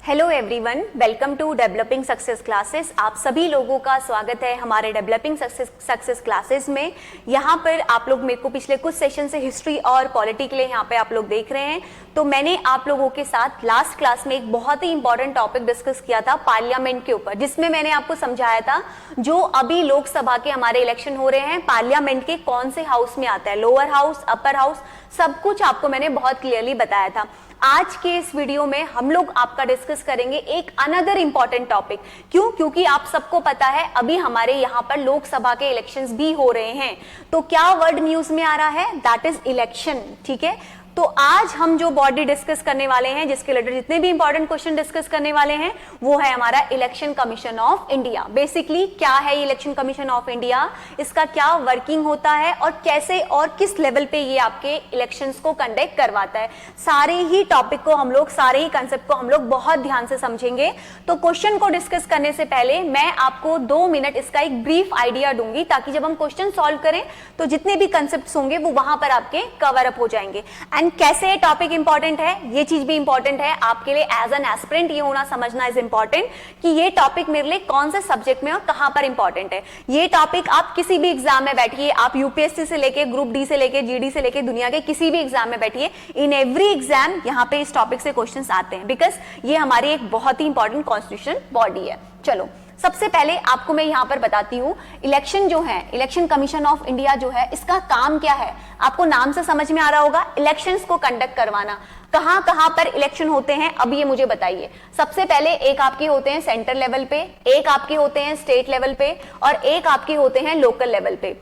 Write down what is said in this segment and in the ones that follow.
Hello everyone, welcome to developing success classes. आप सभी लोगों का स्वागत है हमारे डेवलपिंग सक्सेस क्लासेस में। यहाँ पर आप लोग मेरे को पिछले कुछ सेशन से हिस्ट्री और पॉलिटी के लिए यहाँ पे आप लोग देख रहे हैं। तो मैंने आप लोगों के साथ लास्ट क्लास में एक बहुत ही इंपॉर्टेंट टॉपिक डिस्कस किया था पार्लियामेंट के ऊपर, जिसमें मैंने आपको समझाया था जो अभी लोकसभा के हमारे इलेक्शन हो रहे हैं, पार्लियामेंट के कौन से हाउस में आता है, लोअर हाउस, अपर हाउस, सब कुछ आपको मैंने बहुत क्लियरली बताया था। आज के इस वीडियो में हम लोग आपका डिस्कस करेंगे एक अनदर इंपॉर्टेंट टॉपिक। क्यों? क्योंकि आप सबको पता है अभी हमारे यहाँ पर लोकसभा के इलेक्शंस भी हो रहे हैं। तो क्या वर्ड न्यूज में आ रहा है? That is election. ठीक है, तो आज हम जो बॉडी डिस्कस करने वाले हैं, जिसके रिलेटेड जितने भी इंपॉर्टेंट क्वेश्चन डिस्कस करने वाले हैं, वो है हमारा election commission of India. Basically क्या है इलेक्शन कमीशन ऑफ इंडिया, इसका क्या वर्किंग होता है और कैसे और किस लेवल पे ये आपके इलेक्शंस को कंडक्ट करवाता है, सारे ही टॉपिक को हम लोग, सारे ही कंसेप्ट को हम लोग बहुत ध्यान से समझेंगे। तो क्वेश्चन को डिस्कस करने से पहले मैं आपको 2 मिनट इसका एक ब्रीफ आइडिया दूंगी, ताकि जब हम क्वेश्चन सॉल्व करें तो जितने भी कंसेप्ट होंगे वो वहां पर आपके कवर अप हो जाएंगे। एंड कैसे टॉपिक इंपॉर्टेंट है, ये चीज भी इंपॉर्टेंट है आपके लिए एज एन एस्पिरेंट, ये होना समझना इज इंपॉर्टेंट कि ये टॉपिक मेरे लिए कौन से सब्जेक्ट में और कहां पर इंपॉर्टेंट है। ये टॉपिक आप किसी भी एग्जाम में बैठिए, आप यूपीएससी से लेके ग्रुप डी से लेके जीडी से लेके दुनिया के किसी भी एग्जाम में बैठिए, इन एवरी एग्जाम यहाँ पे इस टॉपिक से क्वेश्चंस आते हैं, बिकॉज ये हमारी एक बहुत ही इंपॉर्टेंट कॉन्स्टिट्यूशन बॉडी है। चलो सबसे पहले आपको मैं यहाँ पर बताती हूँ, इलेक्शन जो है, इलेक्शन कमीशन ऑफ इंडिया जो है, इसका काम क्या है। आपको नाम से समझ में आ रहा होगा, इलेक्शंस को कंडक्ट करवाना। कहां कहां पर इलेक्शन होते हैं अब ये मुझे बताइए। सबसे पहले एक आपके होते हैं सेंटर लेवल पे, एक आपके होते हैं स्टेट लेवल पे और एक आपके होते हैं लोकल लेवल पे।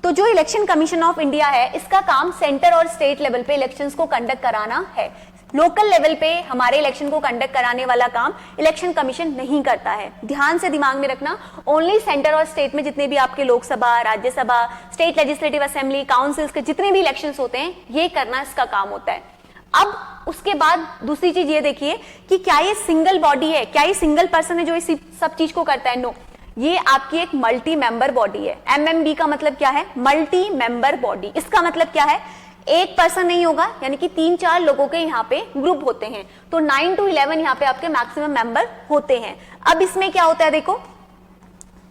तो जो इलेक्शन कमीशन ऑफ इंडिया है, इसका काम सेंटर और स्टेट लेवल पे इलेक्शंस को कंडक्ट कराना है। लोकल लेवल पे हमारे इलेक्शन को कंडक्ट कराने वाला काम इलेक्शन कमीशन नहीं करता है। ध्यान से दिमाग में रखना, ओनली सेंटर और स्टेट में जितने भी आपके Lok Sabha, Rajya Sabha, state legislative assembly, councils के जितने भी इलेक्शंस होते हैं, ये करना इसका काम होता है। अब उसके बाद दूसरी चीज ये देखिए कि क्या ये सिंगल बॉडी है, क्या ये सिंगल पर्सन है जो इस सब चीज को करता है? नो, ये आपकी एक मल्टी मेंबर बॉडी है। एमएमबी का मतलब क्या है? Multi member body. इसका मतलब क्या है? एक पर्सन नहीं होगा, यानी कि 3-4 लोगों के यहाँ पे ग्रुप होते हैं। तो 9 to 11 यहाँ पे आपके मैक्सिमम मेंबर होते हैं। अब इसमें क्या होता है, देखो,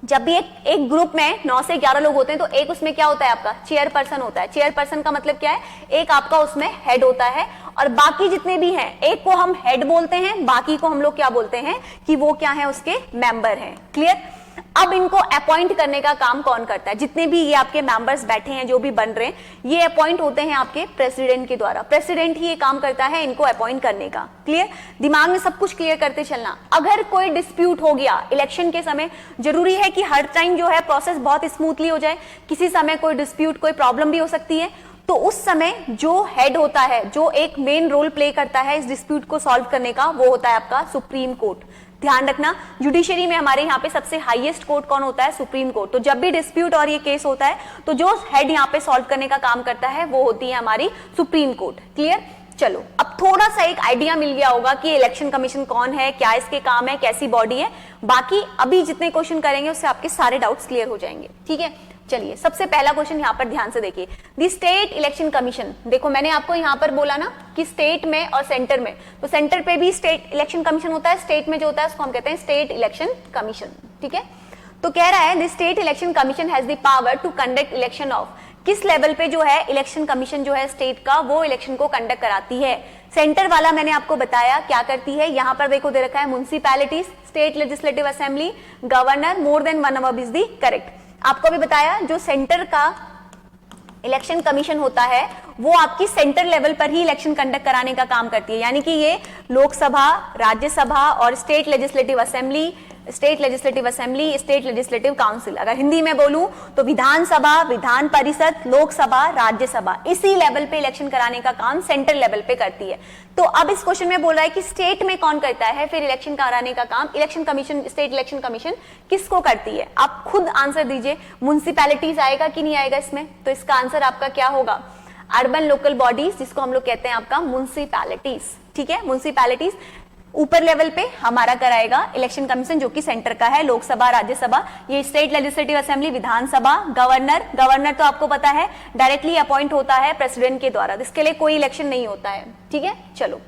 जब भी एक ग्रुप में 9 से 11 लोग होते हैं तो एक उसमें क्या होता है, आपका चेयरपर्सन होता है। चेयरपर्सन का मतलब क्या है? एक आपका उसमें हेड होता है और बाकी जितने भी हैं, एक को हम हेड बोलते हैं, बाकी को हम लोग क्या बोलते हैं कि वो क्या है, उसके मेंबर हैं। क्लियर? अब इनको अपॉइंट करने का काम कौन करता है? जितने भी ये आपके मेंबर्स बैठे हैं, जो भी बन रहे हैं, ये अपॉइंट होते हैं आपके प्रेसिडेंट के द्वारा। प्रेसिडेंट ही ये काम करता है इनको अपॉइंट करने का। क्लियर? दिमाग में सब कुछ क्लियर करते चलना। अगर कोई डिस्प्यूट हो गया इलेक्शन के समय, जरूरी है कि हर टाइम जो है प्रोसेस बहुत स्मूथली हो जाए, किसी समय कोई डिस्प्यूट, कोई प्रॉब्लम भी हो सकती है। तो उस समय जो हेड होता है, जो एक मेन रोल प्ले करता है इस डिस्प्यूट को सॉल्व करने का, वो होता है आपका सुप्रीम कोर्ट। ध्यान रखना, जुडिशरी में हमारे यहाँ पे सबसे हाईएस्ट कोर्ट कौन होता है? Supreme court. तो जब भी डिस्प्यूट और ये केस होता है तो जो हेड यहाँ पे सॉल्व करने का काम करता है वो होती है हमारी सुप्रीम कोर्ट। क्लियर? चलो, अब थोड़ा सा एक आइडिया मिल गया होगा कि इलेक्शन कमीशन कौन है, क्या इसके काम है, कैसी बॉडी है। बाकी अभी जितने क्वेश्चन करेंगे उससे आपके सारे डाउट्स क्लियर हो जाएंगे। ठीक है, चलिए सबसे पहला क्वेश्चन यहाँ पर ध्यान से देखिए। द स्टेट इलेक्शन कमीशन, देखो मैंने आपको यहाँ पर बोला ना कि स्टेट में और सेंटर में, तो सेंटर पे भी स्टेट इलेक्शन कमीशन होता है, स्टेट में जो होता है उसको हम कहते हैं स्टेट इलेक्शन कमीशन। ठीक है, तो कह रहा है the state election commission has the power to conduct election of, किस लेवल पे जो है इलेक्शन कमीशन जो है स्टेट का, वो इलेक्शन को कंडक्ट कराती है। सेंटर वाला मैंने आपको बताया क्या करती है, यहाँ पर देखो दे रखा है municipalities, state legislative assembly, governor, more than 1 above is the correct. आपको भी बताया जो सेंटर का इलेक्शन कमीशन होता है वो आपकी सेंटर लेवल पर ही इलेक्शन कंडक्ट कराने का काम करती है, यानी कि ये लोकसभा, राज्यसभा और state legislative assembly, state legislative council, अगर हिंदी में बोलूं तो विधानसभा, विधान परिषद, लोकसभा, राज्यसभा, इसी लेवल पे इलेक्शन कराने का काम सेंटर लेवल पे करती है। तो अब इस क्वेश्चन में बोल रहा है कि स्टेट में कौन करता है फिर इलेक्शन कराने का काम, election commission, state election commission किसको करती है? आप खुद आंसर दीजिए, म्युनिसिपैलिटीज आएगा कि नहीं आएगा इसमें? तो इसका आंसर आपका क्या होगा? अर्बन लोकल बॉडीज, जिसको हम लोग कहते हैं आपका म्युनिसिपैलिटीज। ठीक है, म्युनिसिपैलिटीज ऊपर लेवल पे हमारा कराएगा इलेक्शन कमीशन, जो कि सेंटर का है, लोकसभा, राज्यसभा, ये स्टेट लेजिस्लेटिव असेंबली, विधानसभा, गवर्नर तो आपको पता है डायरेक्टली अपॉइंट होता है प्रेसिडेंट के द्वारा, इसके लिए कोई इलेक्शन नहीं होता है। ठीक है, चलो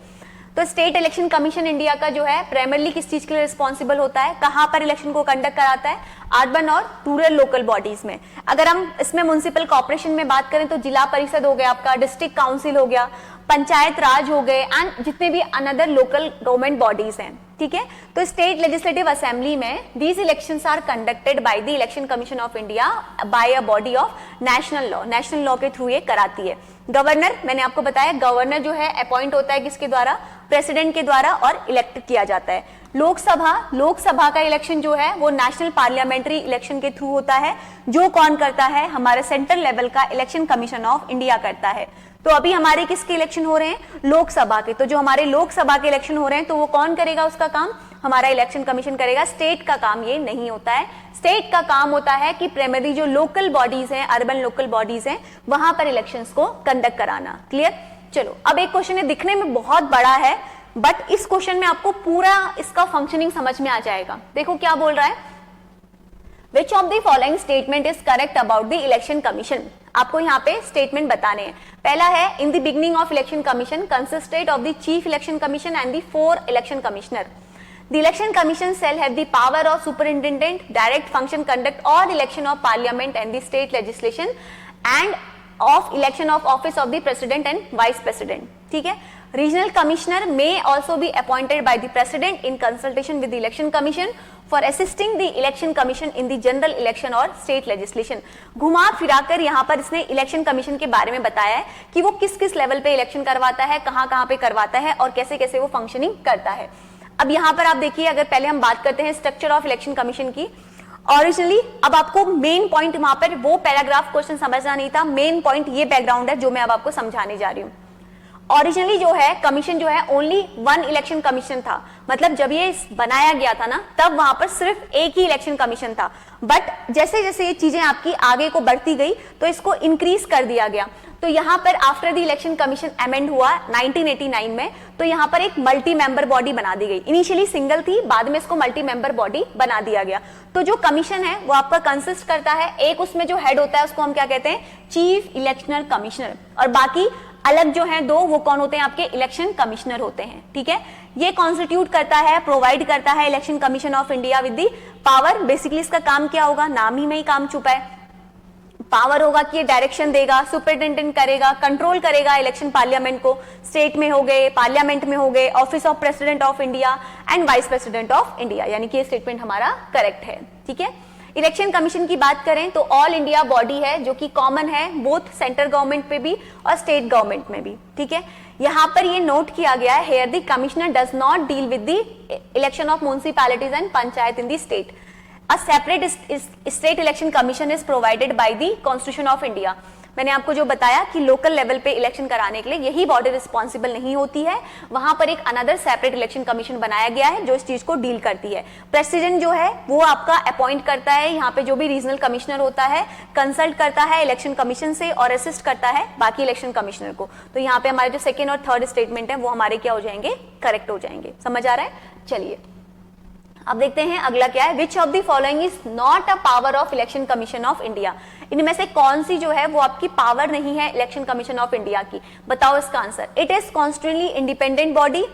तो स्टेट इलेक्शन कमीशन इंडिया का जो है प्राइमरली किस चीज के लिए रिस्पॉन्सिबल होता है, कहां पर इलेक्शन को कंडक्ट कराता है, अर्बन और रूरल लोकल बॉडीज में। अगर हम इसमें म्युनिसिपल कॉर्पोरेशन में बात करें तो जिला परिषद हो गया आपका, डिस्ट्रिक्ट काउंसिल हो गया, पंचायत राज हो गए एंड जितने भी अनदर लोकल गवर्नमेंट बॉडीज हैं, ठीक है। तो स्टेट लेजिस्लेटिव असेंबली में these elections are conducted by the election commission of India by a body of national law के थ्रू ये कराती है। गवर्नर, मैंने आपको बताया गवर्नर जो है अपॉइंट होता है किसके द्वारा, प्रेसिडेंट के द्वारा और इलेक्ट किया जाता है। लोकसभा का इलेक्शन जो है वो नेशनल पार्लियामेंट्री इलेक्शन के थ्रू होता है, जो कौन करता है, हमारे सेंट्रल लेवल का इलेक्शन कमीशन ऑफ इंडिया करता है। तो अभी हमारे किसके इलेक्शन हो रहे हैं, लोकसभा के, तो जो हमारे लोकसभा के इलेक्शन हो रहे हैं तो वो कौन करेगा उसका काम, हमारा इलेक्शन कमीशन करेगा। स्टेट का काम ये नहीं होता है। स्टेट का काम होता है कि प्राइमरी जो लोकल बॉडीज हैं, अर्बन लोकल बॉडीज हैं, वहां पर इलेक्शंस को कंडक्ट कराना। क्लियर। चलो अब एक क्वेश्चन है, दिखने में बहुत बड़ा है बट इस क्वेश्चन में आपको पूरा इसका फंक्शनिंग समझ में आ जाएगा। देखो क्या बोल रहा है, which of the following statement is correct about the election commission. आपको यहाँ पे स्टेटमेंट बताने हैं। पहला है, in the beginning of election commission consisted of the chief election commission and the 4 election commissioner. The election commission shall have the power of superintendent, direct function, conduct all election of parliament and the state legislation and of election of office of the president and vice president. ठीक है। Regional commissioner may also be appointed by the president in consultation with the election commission for assisting the election commission in the general election or state legislation. घुमा फिराकर यहाँ पर इसने election commission के बारे में बताया है कि वो किस किस लेवल पे इलेक्शन करवाता है, कहाँ कहाँ पे करवाता है और कैसे कैसे वो फंक्शनिंग करता है। अब यहाँ पर आप देखिए, अगर पहले हम बात करते हैं स्ट्रक्चर ऑफ इलेक्शन कमीशन की, ओरिजिनली अब आपको मेन पॉइंट वहां पर वो पैराग्राफ क्वेश्चन समझना नहीं था, मेन पॉइंट ये बैकग्राउंड है जो मैं अब आपको समझाने जा रही हूँ। ओरिजिनली जो है कमीशन जो है ओनली 1 इलेक्शन कमीशन था, मतलब जब ये बनाया गया था ना तब वहां पर सिर्फ एक ही इलेक्शन कमीशन था। बट जैसे जैसे ये चीजें आपकी आगे को बढ़ती गई तो इसको इंक्रीज कर दिया गया। तो यहाँ पर after the election commission amend हुआ 1989 में, तो यहाँ पर एक मल्टी मेंबर बॉडी बना दी गई। इनिशियली सिंगल थी, बाद में इसको मल्टी मेंबर बॉडी बना दिया गया। तो जो कमीशन है वो आपका कंसिस्ट करता है, एक उसमें जो हेड होता है उसको हम क्या कहते हैं, चीफ इलेक्शनल कमिश्नर, और बाकी अलग जो है 2 वो कौन होते हैं, आपके इलेक्शन कमिश्नर होते हैं। ठीक है, ये कॉन्स्टिट्यूट करता है, प्रोवाइड करता है election commission of India with the power. Basically इसका काम क्या होगा, नाम ही में ही काम छुपा है। पावर होगा कि ये डायरेक्शन देगा, सुपरिटेंडेंट करेगा, कंट्रोल करेगा इलेक्शन पार्लियामेंट को, स्टेट में हो गए, पार्लियामेंट में हो गए, office of president of India and vice president of India, यानी कि ये स्टेटमेंट हमारा करेक्ट है। ठीक है, इलेक्शन कमीशन की बात करें तो ऑल इंडिया बॉडी है जो कि कॉमन है बोथ सेंट्रल गवर्नमेंट पे भी और स्टेट गवर्नमेंट में भी। ठीक है, यहां पर ये नोट किया गया है, here the commissioner does not deal with the election of municipalities and panchayat in the state. A separate state election commission is provided by the Constitution of India. मैंने आपको जो बताया कि लोकल लेवल पे इलेक्शन कराने के लिए यही बॉडी रिस्पॉन्सिबल नहीं होती है, वहां पर एक अनदर सेपरेट इलेक्शन कमीशन बनाया गया है जो इस चीज को डील करती है। प्रेसिडेंट जो है वो आपका अपॉइंट करता है, यहाँ पे जो भी रीजनल कमिश्नर होता है कंसल्ट करता है इलेक्शन कमीशन से और असिस्ट करता है बाकी इलेक्शन कमिश्नर को। तो यहाँ पे हमारे जो सेकेंड और थर्ड स्टेटमेंट है वो हमारे क्या हो जाएंगे, करेक्ट हो जाएंगे। समझ आ रहा है? चलिए अब देखते हैं अगला क्या है, which of the following is not a power of election commission of India. इनमें से कौन सी जो है वो आपकी पावर नहीं है इलेक्शन कमीशन ऑफ इंडिया की, बताओ इसका answer. It is constitutionally independent body,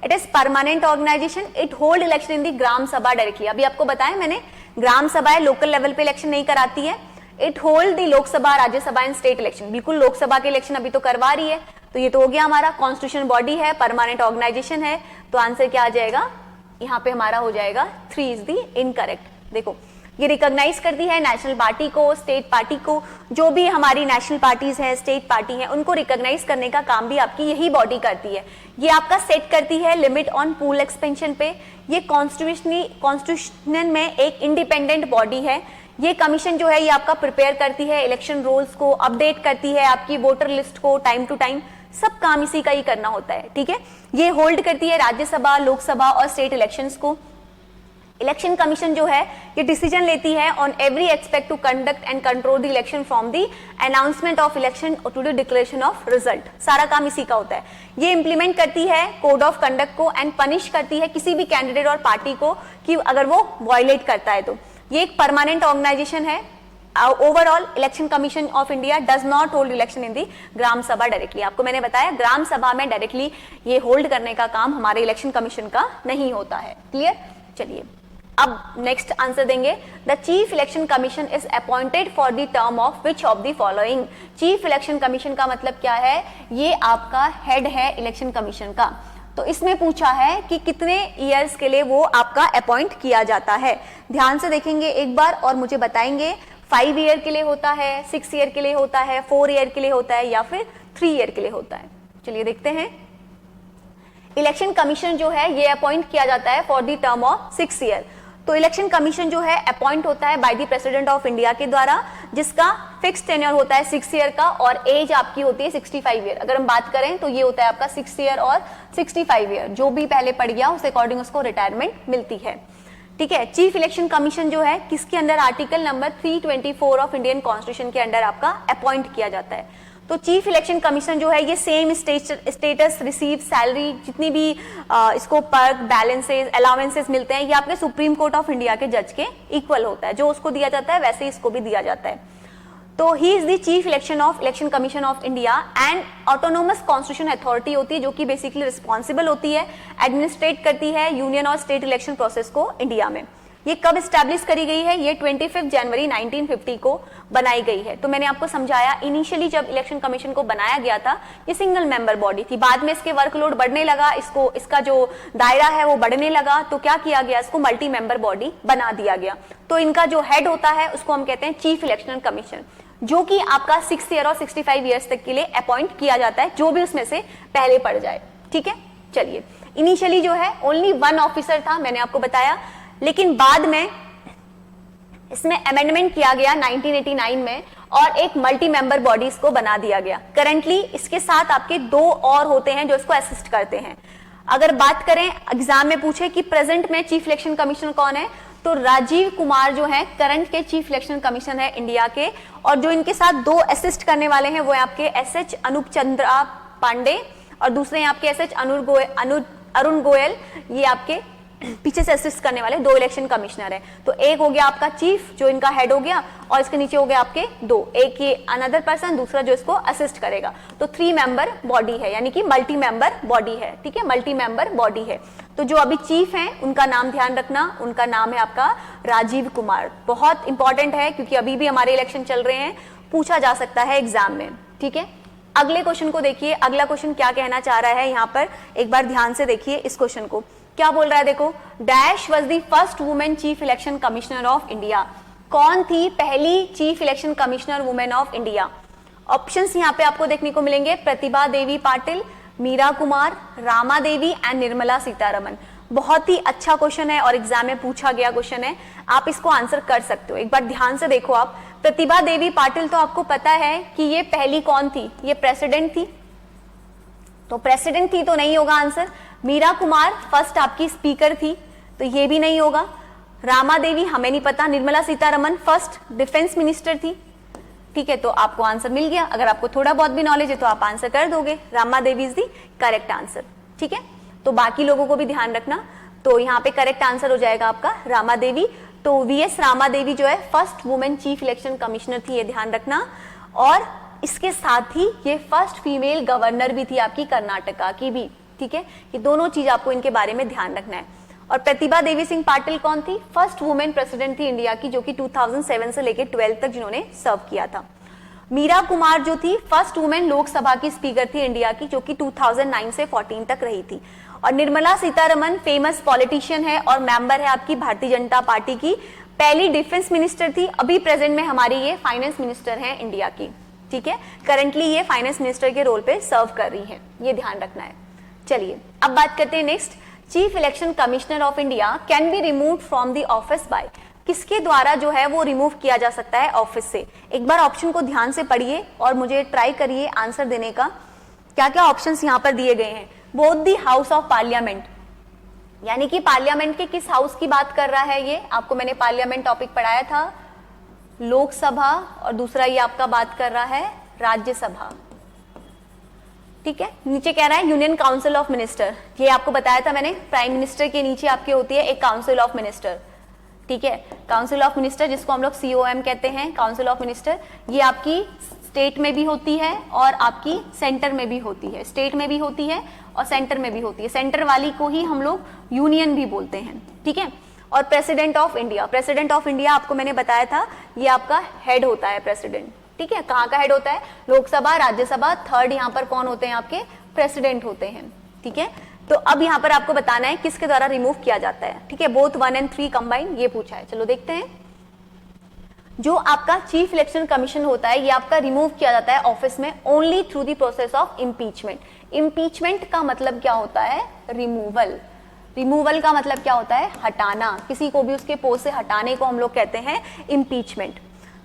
it is permanent organization, it hold election in the Gram Sabha directly. अभी आपको बताया मैंने, ग्राम सभा लोकल लेवल पे इलेक्शन नहीं कराती है। It hold the Lok Sabha, Rajya Sabha and state election, बिल्कुल लोकसभा के इलेक्शन अभी तो करवा रही है। तो ये तो हो गया हमारा, कॉन्स्टिट्यूशन बॉडी है, परमानेंट ऑर्गेनाइजेशन है, तो आंसर क्या आ जाएगा, यहाँ पे हमारा हो जाएगा 3 इज दी इनकरेक्ट। देखो ये रिकॉग्नाइज करती है नेशनल पार्टी को, स्टेट पार्टी को, जो भी हमारी नेशनल पार्टीज हैं, स्टेट पार्टी हैं, उनको रिकॉग्नाइज करने का काम भी आपकी यही बॉडी करती है। ये आपका सेट करती है लिमिट ऑन पूल एक्सपेंशन पे। ये कॉन्स्टिट्यूशन में एक इंडिपेंडेंट बॉडी है। ये कमीशन जो है ये आपका प्रिपेयर करती है इलेक्शन रूल्स को, अपडेट करती है आपकी वोटर लिस्ट को टाइम टू टाइम, सब काम इसी का ही करना होता है। ठीक है, ये होल्ड करती है राज्यसभा, लोकसभा और स्टेट इलेक्शंस को। इलेक्शन कमीशन जो है ये डिसीजन लेती है on every expect to conduct and control the election from the announcement of election to the declaration of result. सारा काम इसी का होता है। ये इंप्लीमेंट करती है कोड ऑफ कंडक्ट को एंड पनिश करती है किसी भी कैंडिडेट और पार्टी को कि अगर वो वायलेट करता है तो। ये एक परमानेंट ऑर्गेनाइजेशन है, overall election commission of India does not hold election in the Gram Sabha directly. आपको मैंने बताया ग्राम सभा में डायरेक्टली ये होल्ड करने का काम हमारे इलेक्शन कमीशन का नहीं होता है। क्लियर? चलिए अब नेक्स्ट आंसर देंगे। The chief election commission is appointed for the term of which of the following. Chief election commission का मतलब क्या है? ये आपका हेड है इलेक्शन कमीशन का। तो इसमें पूछा है कि कितने ईयर्स के लिए वो आपका अपॉइंट किया जाता है। ध्यान से देखेंगे एक बार और मुझे बताएंगे 5 ईयर के लिए होता है, 6 ईयर के लिए होता है, 4 ईयर के लिए होता है या फिर 3 ईयर के लिए होता है। चलिए देखते हैं। इलेक्शन कमीशन जो है ये अपॉइंट किया जाता है for the term of 6 year. तो इलेक्शन कमीशन जो है अपॉइंट होता है by the president of India के द्वारा, जिसका फिक्स टेन्योर होता है 6 ईयर का और एज आपकी होती है 65 ईयर। अगर हम बात करें तो ये होता है आपका 6 ईयर और 65 ईयर। जो भी पहले पड़ गया उस अकॉर्डिंग उसको रिटायरमेंट मिलती है। ठीक है। चीफ इलेक्शन कमीशन जो है किसके अंदर? Article number 324 of Indian constitution के अंडर आपका अपॉइंट किया जाता है। तो चीफ इलेक्शन कमीशन जो है ये सेम स्टेटस, रिसीव सैलरी, जितनी भी इसको पर्क, बैलेंसेस, अलाउंसेस मिलते हैं, ये आपके सुप्रीम कोर्ट ऑफ इंडिया के जज के इक्वल होता है। जो उसको दिया जाता है वैसे ही इसको भी दिया जाता है। तो he is the chief election commission of India and autonomous constitution authority होती है जो कि बेसिकली रिस्पॉन्सिबल होती है, एडमिनिस्ट्रेट करती है यूनियन और स्टेट इलेक्शन प्रोसेस को इंडिया में। ये कब स्टैब्लिश करी गई है? ये 25 जनवरी 1950 को बनाई गई है। तो मैंने आपको समझाया इनिशियली जब इलेक्शन कमीशन को बनाया गया था ये सिंगल मेंबर बॉडी थी। बाद में इसके वर्कलोड बढ़ने लगा, इसका जो दायरा है वो बढ़ने लगा, तो क्या किया गया? इसको मल्टी मेंबर बॉडी बना दिया गया। तो इनका जो हेड होता है उसको हम कहते हैं चीफ इलेक्शन कमीशन, जो कि आपका 6 ईयर और 65 ईयर्स तक के लिए अपॉइंट किया जाता है, जो भी उसमें से पहले पड़ जाए। ठीक है। चलिए इनिशियली जो है ओनली 1 ऑफिसर था, मैंने आपको बताया, लेकिन बाद में इसमें अमेंडमेंट किया गया 1989 में और एक मल्टी मेंबर बॉडीज को बना दिया गया। करंटली इसके साथ आपके 2 और होते हैं जो इसको असिस्ट करते हैं। अगर बात करें एग्जाम में पूछे कि प्रेजेंट में चीफ इलेक्शन कमिश्नर कौन है, तो राजीव कुमार जो है करंट के चीफ इलेक्शन कमिश्नर है इंडिया के, और जो इनके साथ 2 असिस्ट करने वाले हैं वो है आपके एसएच अनूप चंद्रा पांडे और दूसरे हैं आपके एसएच अरुण गोयल। ये आपके पीछे से असिस्ट करने वाले 2 इलेक्शन कमिश्नर है। तो एक हो गया आपका चीफ जो इनका हेड हो गया और इसके नीचे हो गया आपके 2, एक ये अनदर पर्सन, दूसरा जो इसको असिस्ट करेगा। तो 3 मेंबर बॉडी है, यानी कि मल्टी मेंबर बॉडी है। ठीक है, मल्टी मेंबर बॉडी है। तो जो अभी चीफ हैं उनका नाम ध्यान रखना, उनका नाम है आपका राजीव कुमार। बहुत इंपॉर्टेंट है क्योंकि अभी भी हमारे इलेक्शन चल रहे हैं, पूछा जा सकता है एग्जाम में। ठीक है, अगले क्वेश्चन को देखिए। अगला क्वेश्चन क्या कहना चाह रहा है यहाँ पर, एक बार ध्यान से देखिए इस क्वेश्चन को। क्या बोल रहा है देखो, dash was the first women chief election commissioner of India. कौन थी पहली chief election commissioner women of India? Options यहाँ पे आपको देखने को मिलेंगे, प्रतिभा देवी पाटिल, मीरा कुमार, रामा देवी एंड निर्मला सीतारमन। बहुत ही अच्छा क्वेश्चन है और एग्जाम में पूछा गया क्वेश्चन है, आप इसको आंसर कर सकते हो। एक बार ध्यान से देखो आप, प्रतिभा देवी पाटिल तो आपको पता है कि ये पहली कौन थी, ये प्रेसिडेंट थी, तो प्रेसिडेंट थी तो नहीं होगा आंसर। मीरा कुमार फर्स्ट आपकी स्पीकर थी, तो ये भी नहीं होगा। रामा देवी हमें नहीं पता। Nirmala Sitharaman first defence minister थी। ठीक है, तो आपको आंसर मिल गया। अगर आपको थोड़ा बहुत भी नॉलेज है तो आप आंसर कर दोगे। रामा देवी इज दी करेक्ट आंसर। ठीक है, तो बाकी लोगों को भी ध्यान रखना। तो यहाँ पे करेक्ट आंसर हो जाएगा आपका रामा देवी। तो वीएस रामा देवी जो है first women chief election commissioner थी, ये ध्यान रखना। और इसके साथ ही ये फर्स्ट फीमेल गवर्नर भी थी आपकी कर्नाटका की भी। ठीक है, ये दोनों चीज आपको इनके बारे में ध्यान रखना है। और प्रतिभा देवी सिंह पाटिल कौन थी? फर्स्ट वुमेन प्रेसिडेंट थी इंडिया की, जो कि 2007 से लेकर 12 तक जिन्होंने सर्व किया था। मीरा कुमार जो थी फर्स्ट वुमेन लोकसभा की स्पीकर थी इंडिया की, जो कि 2009 से 14 तक रही थी। और निर्मला सीतारमन फेमस पॉलिटिशियन है और मेंबर है आपकी भारतीय जनता पार्टी की, पहली डिफेंस मिनिस्टर थी। अभी प्रेजेंट में हमारी ये फाइनेंस मिनिस्टर है इंडिया की। ठीक है, करंटली ये फाइनेंस मिनिस्टर के रोल पे सर्व कर रही है, ये ध्यान रखना है। चलिए अब बात करते हैं next, chief election commissioner of India can be remove from the office by. किसके द्वारा जो है वो रिमूव किया जा सकता है ऑफिस से? एक बार ऑप्शन को ध्यान से पढ़िए और मुझे ट्राई करिए आंसर देने का। क्या क्या ऑप्शंस यहाँ पर दिए गए हैं? Both the house of parliament, यानी कि पार्लियामेंट के किस हाउस की बात कर रहा है ये, आपको मैंने पार्लियामेंट टॉपिक पढ़ाया था, लोकसभा, और दूसरा ये आपका बात कर रहा है राज्यसभा। ठीक है, नीचे कह रहा है यूनियन काउंसिल ऑफ मिनिस्टर, ये आपको बताया था मैंने, प्राइम मिनिस्टर के नीचे आपकी होती है एक काउंसिल ऑफ मिनिस्टर। ठीक है। काउंसिल ऑफ मिनिस्टर जिसको हम लोग COM कहते हैं, काउंसिल ऑफ मिनिस्टर, ये आपकी स्टेट में भी होती है और आपकी सेंटर में भी होती है। स्टेट में भी होती है और सेंटर में भी होती है। सेंटर वाली को ही हम लोग यूनियन भी बोलते हैं, ठीक है। और president of India, president of India आपको मैंने बताया था, ये आपका हेड होता है प्रेसिडेंट, ठीक है। कहाँ का हेड होता है? लोकसभा, राज्यसभा, थर्ड यहाँ पर कौन होते हैं? आपके प्रेसिडेंट होते हैं, ठीक है। तो अब यहाँ पर आपको बताना है किसके द्वारा रिमूव किया जाता है, ठीक है। बोथ 1 और 3 कंबाइन, ये पूछा है। चलो देखते हैं। जो आपका चीफ इलेक्शन कमीशन होता है, ये आपका रिमूव किया जाता है ऑफिस में only through the process of impeachment. Impeachment का मतलब क्या होता है? रिमूवल। रिमूवल का मतलब क्या होता है? हटाना। किसी को भी उसके पोस्ट से हटाने को हम लोग कहते हैं इम्पीचमेंट।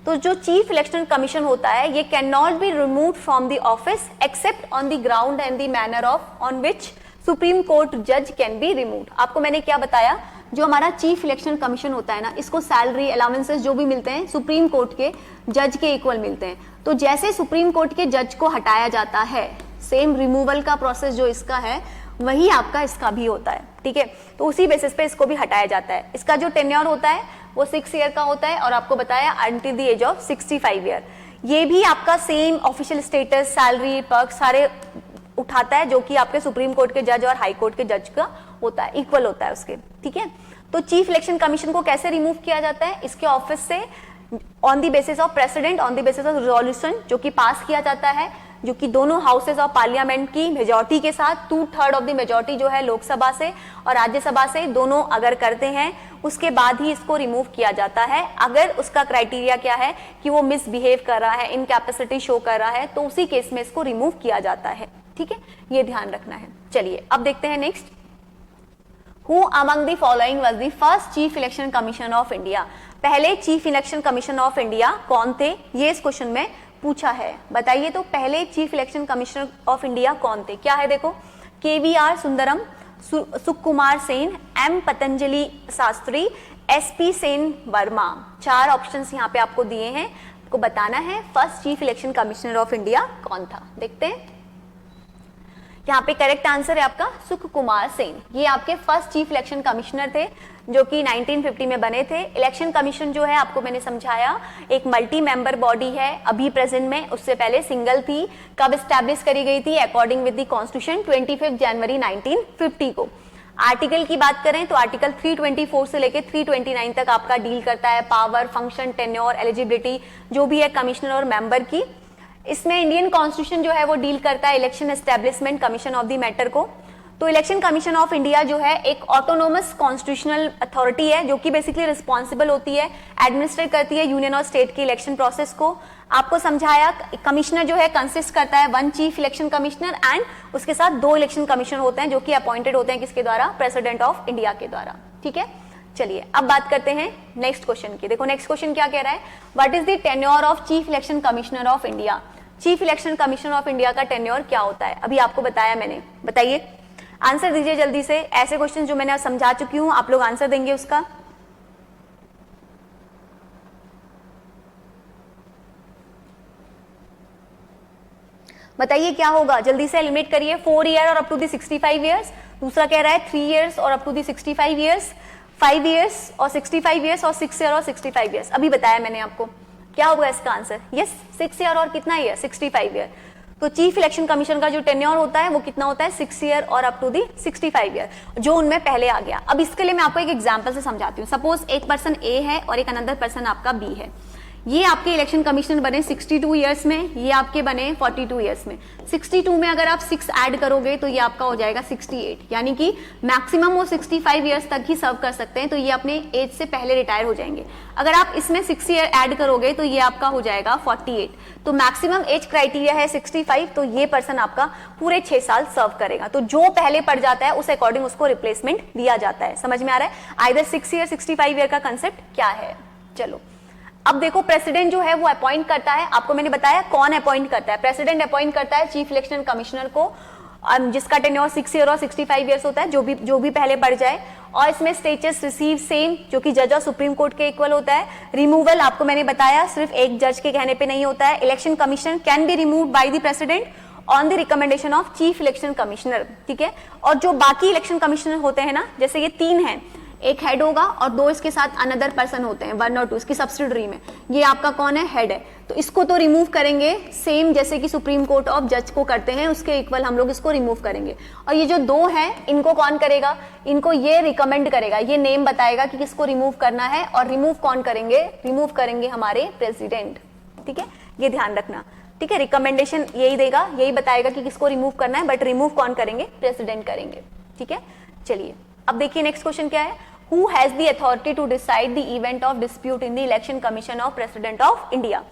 तो जो चीफ इलेक्शन कमीशन होता है, ये can not be removed from the office except on the ground and the manner of on which supreme court जज कैन बी रिमूव्ड। आपको मैंने क्या बताया? जो हमारा चीफ इलेक्शन कमीशन होता है ना, इसको सैलरी अलाउंसेस जो भी मिलते हैं सुप्रीम कोर्ट के जज के इक्वल मिलते हैं। तो जैसे सुप्रीम कोर्ट के जज को हटाया जाता है, सेम रिमूवल का प्रोसेस जो इसका है वही आपका इसका भी होता है, ठीक है। तो उसी बेसिस पे इसको भी हटाया जाता है। इसका जो टेन्योर होता है वो 6 ईयर का होता है और आपको बताया until the age of 65 year. ये भी आपका same official status, salary, perk सारे उठाता है जो कि आपके सुप्रीम कोर्ट के जज और हाई कोर्ट के जज का होता है, इक्वल होता है उसके, ठीक है। तो चीफ इलेक्शन कमीशन को कैसे रिमूव किया जाता है? इसके ऑफिस से on the basis of president, on the basis of resolution जो कि पास किया जाता है, जो कि दोनों हाउसेस ऑफ पार्लियामेंट की मेजॉरिटी के साथ 2/3 ऑफ द मेजॉरिटी जो है लोकसभा से और राज्यसभा से, दोनों अगर करते हैं उसके बाद ही इसको रिमूव किया जाता है। अगर उसका क्राइटेरिया क्या है कि वो मिसबिहेव कर रहा है, इनकैपेसिटी शो कर रहा है, तो उसी केस में इसको रिमूव किया जाता है, ठीक है। ये ध्यान रखना है। चलिए अब देखते हैं next. Who among the following was the first Chief Election Commission of India? पहले chief election commission of India कौन थे? ये इस क्वेश्चन में पूछा है। बताइए तो पहले chief election commissioner of India कौन थे? क्या है देखो, KVR Sundaram, Sukumar Sen, M Patanjali Shastri, SP Sen Verma. 4 options यहाँ पे आपको दिए हैं, आपको बताना है first chief election commissioner of India कौन था। देखते हैं। यहाँ पे करेक्ट आंसर है आपका सुकुमार सेन। ये आपके फर्स्ट चीफ इलेक्शन कमिश्नर थे जो कि 1950 में बने थे। इलेक्शन कमीशन जो है आपको मैंने समझाया एक मल्टी मेंबर बॉडी है अभी प्रेजेंट में, उससे पहले सिंगल थी। कब एस्टैब्लिश करी गई थी? अकॉर्डिंग विद द कॉन्स्टिट्यूशन 25 जनवरी 1950 को। आर्टिकल की बात करें तो आर्टिकल 324 से लेकर 329 तक आपका डील करता है पावर, फंक्शन, टेन्योर, एलिजिबिलिटी जो भी है कमिश्नर और मेंबर की। इसमें इंडियन कॉन्स्टिट्यूशन जो है वो डील करता है election establishment commission of the matter को। तो इलेक्शन कमीशन ऑफ इंडिया जो है एक ऑटोनोमस कॉन्स्टिट्यूशनल अथॉरिटी है जो कि बेसिकली रिस्पॉन्सिबल होती है, एडमिनिस्ट्रेट करती है यूनियन और स्टेट के इलेक्शन प्रोसेस को। आपको समझाया कमिश्नर जो है कंसिस्ट करता है 1 चीफ इलेक्शन कमिश्नर एंड उसके साथ 2 इलेक्शन कमिश्नर होते हैं जो कि अपॉइंटेड होते हैं किसके द्वारा? प्रेसिडेंट ऑफ इंडिया के द्वारा, ठीक है। चलिए अब बात करते हैं नेक्स्ट क्वेश्चन की। देखो नेक्स्ट क्वेश्चन क्या कह रहा है, what is the tenure of chief election commissioner of India? Chief election commissioner of India का टेन्योर क्या होता है? अभी आपको बताया मैंने, बताइए आंसर दीजिए जल्दी से। ऐसे क्वेश्चन जो मैंने समझा चुकी हूं आप लोग आंसर देंगे उसका। बताइए क्या होगा, जल्दी से एलिमिनेट करिए। 4 ईयर और अप टू दी 65 ईयर्स, दूसरा कह रहा है 3 ईयर्स और up to the 65 years, 5 years और 65 ईयर्स और 6 ईयर और 65 ईयर्स। अभी बताया मैंने आपको, क्या होगा इसका आंसर? यस 6 ईयर और कितना ईयर? 65 ईयर। तो चीफ इलेक्शन कमीशन का जो टेन्योर होता है वो कितना होता है? 6 ईयर और अप टू दी 65 ईयर, जो उनमें पहले आ गया। अब इसके लिए मैं आपको एक एग्जांपल से समझाती हूँ। सपोज एक पर्सन ए है और एक अनदर पर्सन आपका बी है। ये आपके इलेक्शन कमिश्नर बने 62 ईयर्स में, ये आपके बने 42 ईयर्स में। 62 में अगर आप 6 ऐड करोगे तो ये आपका हो जाएगा 68, यानी कि मैक्सिमम वो 65 ईयर्स तक ही सर्व कर सकते हैं, तो ये अपने एज से पहले रिटायर हो जाएंगे। अगर आप इसमें 6 ईयर ऐड करोगे तो ये आपका हो जाएगा 48, तो मैक्सिमम एज क्राइटेरिया है 65, तो ये पर्सन आपका पूरे 6 साल सर्व करेगा। तो जो पहले पड़ जाता है उस अकॉर्डिंग उसको रिप्लेसमेंट दिया जाता है। समझ में आ रहा है आइदर 6 ईयर 65 ईयर का कंसेप्ट क्या है? चलो अब देखो, प्रेसिडेंट जो है वो अपॉइंट करता है। आपको मैंने बताया कौन अपॉइंट करता है, प्रेसिडेंट अपॉइंट करता है चीफ इलेक्शन कमिश्नर को, जिसका टेन्योर 6 ईयर और 65 ईयर्स होता है, जो भी पहले बढ़ जाए। और इसमें स्टेटस रिसीव सेम, जो कि जज और सुप्रीम कोर्ट के इक्वल होता है। रिमूवल आपको मैंने बताया सिर्फ एक जज के कहने पे नहीं होता है। Election commission can be removed by the president on the recommendation of chief election commissioner, ठीक है। और जो बाकी इलेक्शन कमिश्नर होते हैं ना, जैसे ये 3 हैं, एक हेड होगा और दो इसके साथ अनदर पर्सन होते हैं, 1 और 2 इसकी सब्सिडरी में, ये आपका कौन है, हेड है। तो इसको तो रिमूव करेंगे सेम जैसे कि सुप्रीम कोर्ट ऑफ जज को करते हैं, उसके इक्वल हम लोग इसको रिमूव करेंगे। और ये जो दो हैं इनको कौन करेगा, इनको ये रिकमेंड करेगा, ये नेम बताएगा कि किसको रिमूव करना है, और रिमूव कौन करेंगे, रिमूव करेंगे हमारे प्रेसिडेंट। ठीक है, ये ध्यान रखना। ठीक है, रिकमेंडेशन यही देगा, यही बताएगा कि किसको रिमूव करना है, बट रिमूव कौन करेंगे, प्रेसिडेंट करेंगे। ठीक है, चलिए अब देखिए नेक्स्ट क्वेश्चन क्या है, who has the authority to decide the event of dispute in the election commission of president of India.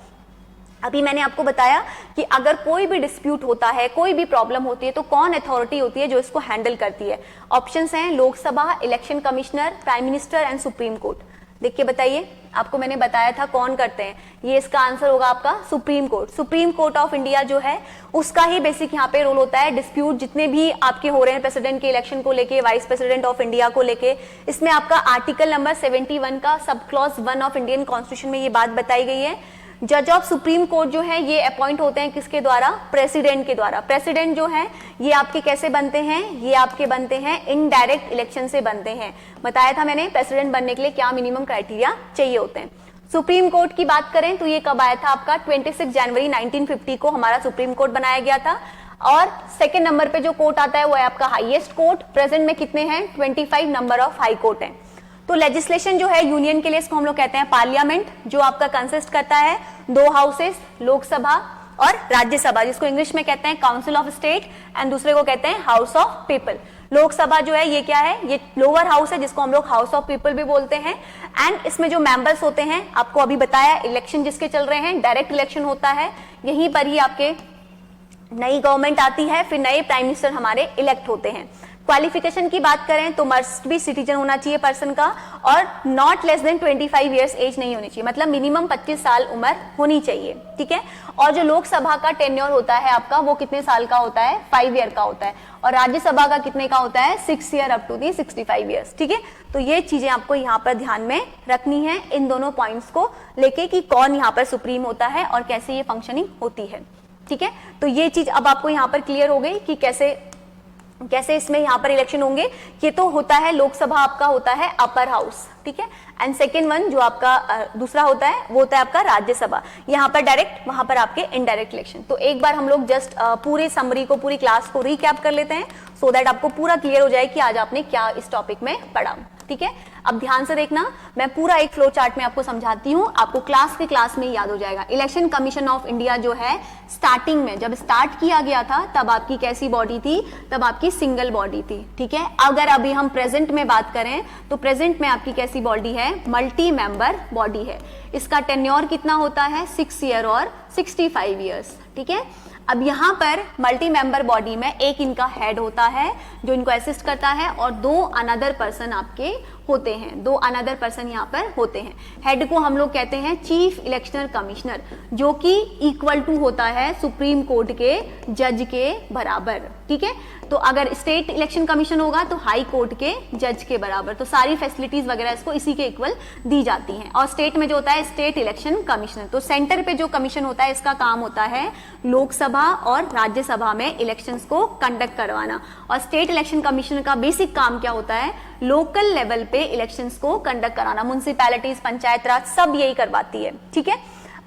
अभी मैंने आपको बताया कि अगर कोई भी डिस्प्यूट होता है, कोई भी प्रॉब्लम होती है, तो कौन अथॉरिटी होती है जो इसको हैंडल करती है। ऑप्शंस हैं Lok Sabha, election commissioner, prime minister and supreme court. देख के बताइए, आपको मैंने बताया था कौन करते हैं, ये इसका आंसर होगा आपका supreme court. Supreme court of India जो है उसका ही बेसिक यहाँ पे रोल होता है। डिस्प्यूट जितने भी आपके हो रहे हैं प्रेसिडेंट के इलेक्शन को लेके, वाइस प्रेसिडेंट ऑफ इंडिया को लेके, इसमें आपका आर्टिकल नंबर 71 का sub clause 1 of Indian constitution में ये बात बताई गई है। जज ऑफ सुप्रीम कोर्ट जो है ये अपॉइंट होते हैं किसके द्वारा, प्रेसिडेंट के द्वारा। प्रेसिडेंट जो है ये आपके कैसे बनते हैं, ये आपके बनते हैं इनडायरेक्ट इलेक्शन से बनते हैं। बताया था मैंने प्रेसिडेंट बनने के लिए क्या मिनिमम क्राइटेरिया चाहिए होते हैं। सुप्रीम कोर्ट की बात करें तो ये कब आया था आपका, 26 जनवरी 1950 को हमारा सुप्रीम कोर्ट बनाया गया था। और सेकेंड नंबर पे जो कोर्ट आता है वो है आपका हाईएस्ट कोर्ट। प्रेजेंट में कितने हैं, 25 नंबर ऑफ हाई कोर्ट है। तो लेजिस्लेशन जो है यूनियन के लिए इसको हम लोग कहते हैं पार्लियामेंट, जो आपका कंसिस्ट करता है 2 हाउसेस, लोकसभा और राज्यसभा, जिसको इंग्लिश में कहते हैं काउंसिल ऑफ स्टेट एंड दूसरे को कहते हैं हाउस ऑफ पीपल। लोकसभा जो है ये क्या है, ये लोअर हाउस है जिसको हम लोग हाउस ऑफ पीपल भी बोलते हैं। एंड इसमें जो मेंबर्स होते हैं, आपको अभी बताया इलेक्शन जिसके चल रहे हैं, डायरेक्ट इलेक्शन होता है, यहीं पर ही आपके नई गवर्नमेंट आती है, फिर नए प्राइम मिनिस्टर हमारे इलेक्ट होते हैं। क्वालिफिकेशन की बात करें तो मस्ट भी सिटीजन होना चाहिए पर्सन का, और not less than 25 years age नहीं होनी चाहिए, मतलब मिनिमम 25 साल उम्र होनी चाहिए। ठीक है, और जो लोकसभा का टेन्योर होता है आपका वो कितने साल का होता है, 5 ईयर का होता है, और राज्यसभा का कितने का होता है, 6 year up to the 65 years. ठीक है, तो ये चीजें आपको यहाँ पर ध्यान में रखनी है, इन दोनों पॉइंट्स को लेके कि कौन यहाँ पर सुप्रीम होता है और कैसे ये फंक्शनिंग होती है। ठीक है, तो ये चीज अब आपको यहाँ पर क्लियर हो गई कि कैसे इसमें यहाँ पर इलेक्शन होंगे। ये तो होता है लोकसभा आपका होता है अपर हाउस। ठीक है, एंड सेकेंड वन जो आपका दूसरा होता है वो होता है आपका राज्यसभा, यहाँ पर डायरेक्ट, वहां पर आपके इनडायरेक्ट इलेक्शन। तो एक बार हम लोग जस्ट पूरे समरी को, पूरी क्लास को रिकैप कर लेते हैं, सो दैट आपको पूरा क्लियर हो जाए कि आज आपने क्या इस टॉपिक में पढ़ा। ठीक है, अब ध्यान से देखना, मैं पूरा एक फ्लो चार्ट में आपको समझाती हूँ, आपको क्लास में याद हो जाएगा। इलेक्शन कमीशन ऑफ इंडिया जो है स्टार्टिंग में जब स्टार्ट किया गया था तब आपकी कैसी बॉडी थी, तब आपकी सिंगल बॉडी थी। ठीक है, अगर अभी हम प्रेजेंट में बात करें तो प्रेजेंट में आपकी कैसी बॉडी है, मल्टी मेंबर बॉडी है। इसका टेन्योर कितना होता है, 6 ईयर और 65 ईयर्स। ठीक है, अब यहाँ पर मल्टी मेंबर बॉडी में एक इनका हेड होता है जो इनको असिस्ट करता है, और 2 अनदर पर्सन आपके होते हैं, 2 अनदर पर्सन यहाँ पर होते हैं। हेड को हम लोग कहते हैं चीफ इलेक्शनल कमिश्नर, जो कि इक्वल टू होता है सुप्रीम कोर्ट के जज के बराबर। ठीक है, तो अगर स्टेट इलेक्शन कमीशन होगा तो हाई कोर्ट के जज के बराबर, तो सारी फैसिलिटीज वगैरह इसको इसी के इक्वल दी जाती हैं। और स्टेट में जो होता है स्टेट इलेक्शन कमिश्नर, तो सेंटर पे जो कमीशन होता है इसका काम होता है लोकसभा और राज्यसभा में इलेक्शंस को कंडक्ट करवाना। और स्टेट इलेक्शन कमीशन का बेसिक काम क्या होता है, लोकल लेवल पे इलेक्शंस को कंडक्ट कराना। म्युनिसिपैलिटीज, पंचायत राज सब यही करवाती है। ठीक है,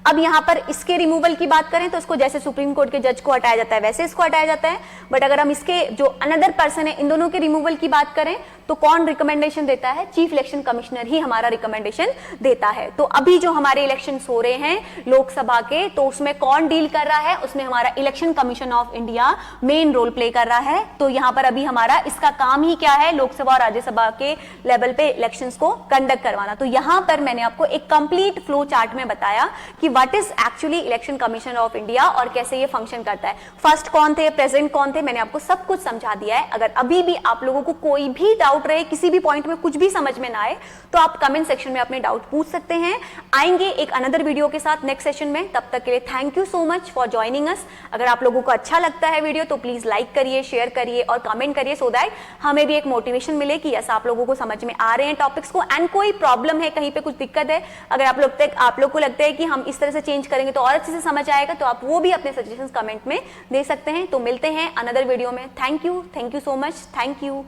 अब यहाँ पर इसके रिमूवल की बात करें तो इसको जैसे सुप्रीम कोर्ट के जज को हटाया जाता है वैसे इसको हटाया जाता है, बट अगर हम इसके जो अनदर पर्सन है इन दोनों के रिमूवल की बात करें तो कौन रिकमेंडेशन देता है, चीफ इलेक्शन कमिश्नर ही हमारा रिकमेंडेशन देता है। तो अभी जो हमारे इलेक्शन हो रहे हैं लोकसभा के, तो उसमें कौन डील कर रहा है, उसमें हमारा election commission of India main role play कर रहा है। तो यहाँ पर अभी हमारा इसका काम ही क्या है, लोकसभा और राज्यसभा के लेवल पे इलेक्शंस को कंडक्ट करवाना। तो यहाँ पर मैंने आपको एक कंप्लीट फ्लो चार्ट में बताया कि what is actually election commission of India और कैसे ये फंक्शन करता है। फर्स्ट कौन थे, प्रेजेंट कौन थे, मैंने आपको सब कुछ समझा दिया है। अगर अभी भी आप लोगों को कोई भी डाउट रहे, किसी भी पॉइंट में कुछ भी समझ में ना आए, तो आप कमेंट सेक्शन में अपने डाउट पूछ सकते हैं। आएंगे एक अनदर वीडियो के साथ नेक्स्ट सेशन में, तब तक के लिए thank you so much for joining us. अगर आप लोगों को अच्छा लगता है वीडियो तो प्लीज लाइक करिए, शेयर करिए और कमेंट करिए, सो दैट हमें भी एक मोटिवेशन मिले कि यस आप लोगों को समझ में आ रहे हैं टॉपिक्स को। एंड कोई प्रॉब्लम है, कहीं पे कुछ दिक्कत है, अगर आप लोग को लगता है कि हम इस तरह से चेंज करेंगे तो और अच्छे से समझ आएगा, तो आप वो भी अपने सजेशंस कमेंट में दे सकते हैं। तो मिलते हैं अनदर वीडियो में। Thank you so much, thank you.